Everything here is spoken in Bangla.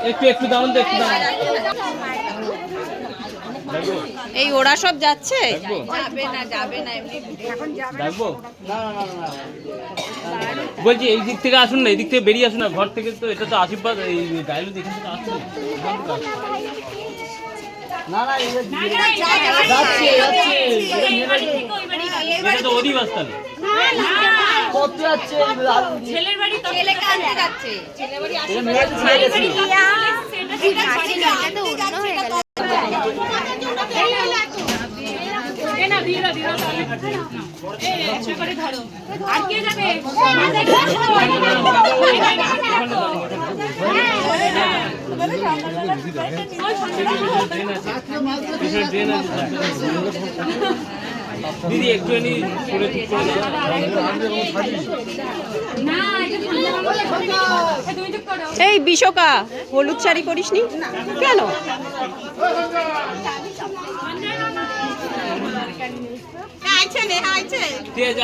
একটু একটু দাঁড়ান তো, একটু দাঁড়ান। এই ওরা সব যাচ্ছে? বলছি এই দিক থেকে আসুন না, এই দিক থেকে বেরিয়ে আসুন না ঘর থেকে। তো এটা তো আশীর্বাদ, এই ডায়লগ এখান থেকে আসুন। এটা তো অধিবাস তাহলে। ছেলের বাড়ি তো ছেলে কাছে যাচ্ছে, ছেলের বাড়ি আসে না ধীরে ধীরে ধরো। আর কে যাবে? দিদি একটু এই বিশোকা, হলুদ শাড়ি পরিসনি কেন? আইছে নে আইছে। ঠিক আছে।